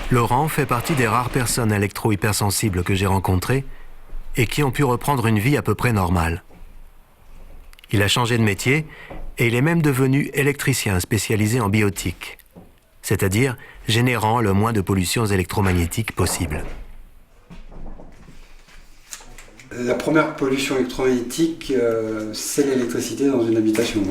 Laurent fait partie des rares personnes électro-hypersensibles que j'ai rencontrées et qui ont pu reprendre une vie à peu près normale. Il a changé de métier et il est même devenu électricien spécialisé en biotique, c'est-à-dire générant le moins de pollutions électromagnétiques possible. La première pollution électromagnétique, c'est l'électricité dans une habitation.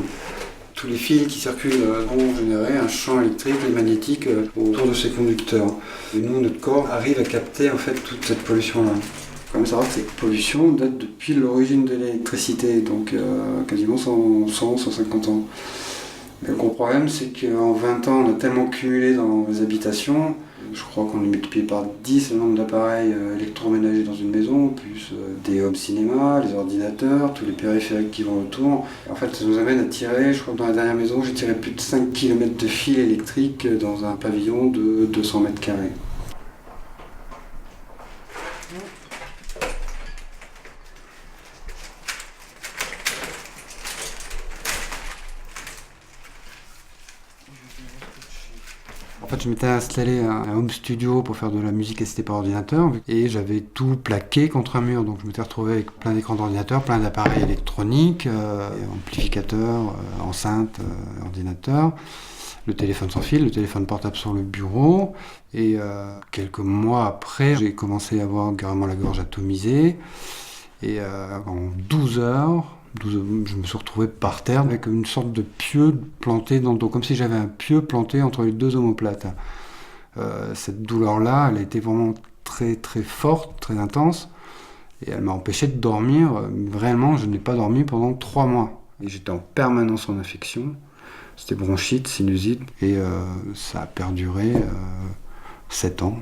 Tous les fils qui circulent vont générer un champ électrique et magnétique autour de ces conducteurs. Et nous, notre corps arrive à capter en fait toute cette pollution-là. Il faut quand même savoir que cette pollution date depuis l'origine de l'électricité, donc quasiment 150 ans. Le gros problème, c'est qu'en 20 ans, on a tellement cumulé dans les habitations. Je crois qu'on est multiplié par 10 le nombre d'appareils électroménagers dans une maison, plus des home cinéma, les ordinateurs, tous les périphériques qui vont autour. En fait, ça nous amène à tirer, je crois que dans la dernière maison, j'ai tiré plus de 5 km de fils électriques dans un pavillon de 200 mètres carrés. En fait, je m'étais installé un home studio pour faire de la musique assistée par ordinateur et j'avais tout plaqué contre un mur. Donc je m'étais retrouvé avec plein d'écrans d'ordinateur, plein d'appareils électroniques, amplificateurs, enceintes, ordinateurs, le téléphone sans fil, le téléphone portable sur le bureau. Et quelques mois après, j'ai commencé à avoir carrément la gorge atomisée. Et en 12 heures, je me suis retrouvé par terre avec une sorte de pieu planté dans le dos, comme si j'avais un pieu planté entre les deux omoplates. Cette douleur-là, elle a été vraiment très très forte, très intense, et elle m'a empêché de dormir. Réellement, je n'ai pas dormi pendant 3 mois. Et j'étais en permanence en infection. C'était bronchite, sinusite, et ça a perduré 7 ans.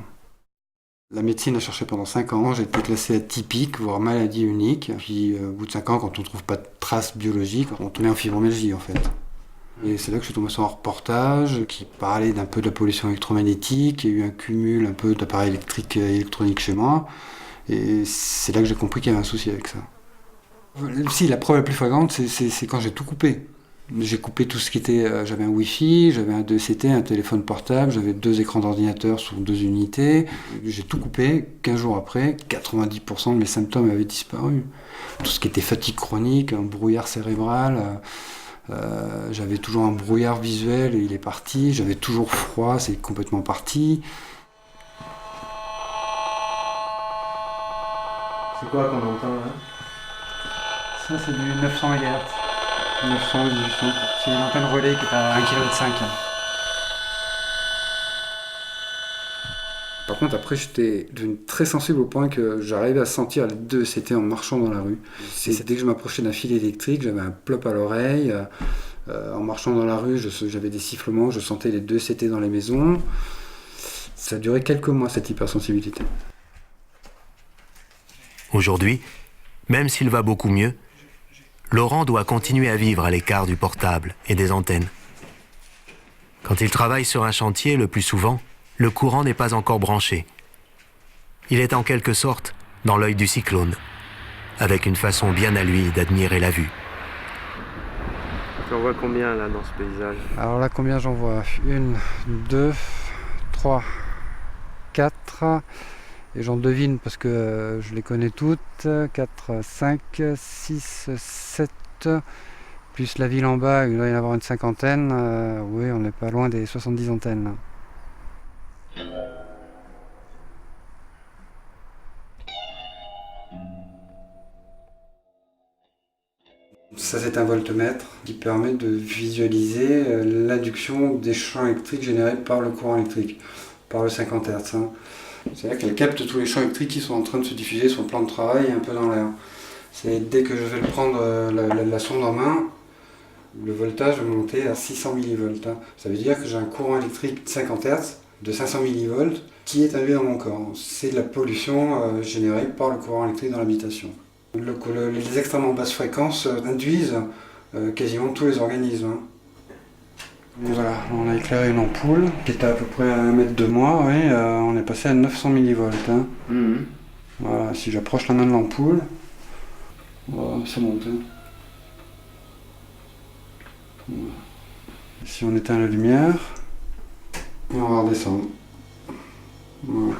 La médecine a cherché pendant 5 ans, j'ai été classé atypique, voire maladie unique. Puis au bout de 5 ans, quand on ne trouve pas de traces biologiques, on te met en fibromyalgie en fait. Et c'est là que je suis tombé sur un reportage qui parlait d'un peu de la pollution électromagnétique. Il y a eu un cumul un peu d'appareils électriques et électroniques chez moi. Et c'est là que j'ai compris qu'il y avait un souci avec ça. Si, la preuve la plus flagrante, c'est quand j'ai tout coupé. J'ai coupé tout ce qui était... j'avais un Wi-Fi, j'avais un 2CT, un téléphone portable, j'avais 2 écrans d'ordinateur sur 2 unités. J'ai tout coupé. 15 jours après, 90% de mes symptômes avaient disparu. Tout ce qui était fatigue chronique, un brouillard cérébral, j'avais toujours un brouillard visuel, il est parti. J'avais toujours froid, c'est complètement parti. C'est quoi qu'on entend là? Ça, c'est du 900 MHz. 900, 1800. C'est une antenne relais qui est à 1,5 km. Par contre, après, j'étais devenu très sensible au point que j'arrivais à sentir les 2CT en marchant dans la rue. Dès que je m'approchais d'un fil électrique, j'avais un plop à l'oreille. En marchant dans la rue, j'avais des sifflements, je sentais les 2CT dans les maisons. Ça a duré quelques mois, cette hypersensibilité. Aujourd'hui, même s'il va beaucoup mieux, Laurent doit continuer à vivre à l'écart du portable et des antennes. Quand il travaille sur un chantier, le plus souvent, le courant n'est pas encore branché. Il est en quelque sorte dans l'œil du cyclone, avec une façon bien à lui d'admirer la vue. Tu en vois combien là dans ce paysage? Alors là, combien j'en vois? 1, 2, 3, 4... Et j'en devine parce que je les connais toutes. 4, 5, 6, 7, plus la ville en bas, il doit y en avoir une cinquantaine. Oui, on n'est pas loin des 70 antennes. Ça, c'est un voltmètre qui permet de visualiser l'induction des champs électriques générés par le courant électrique, par le 50 Hz. C'est-à-dire qu'elle capte tous les champs électriques qui sont en train de se diffuser sur le plan de travail et un peu dans l'air. Dès que je vais le prendre la sonde en main, le voltage va monter à 600 mV. Ça veut dire que j'ai un courant électrique de 50 Hz de 500 mV qui est induit dans mon corps. C'est de la pollution générée par le courant électrique dans l'habitation. Les extrêmement basses fréquences induisent quasiment tous les organismes. Et voilà, on a éclairé une ampoule qui était à peu près à 1 mètre de moi, oui, on est passé à 900 mV. Voilà, si j'approche la main de l'ampoule, voilà, ça monte. Si on éteint la lumière, et on va redescendre. Voilà.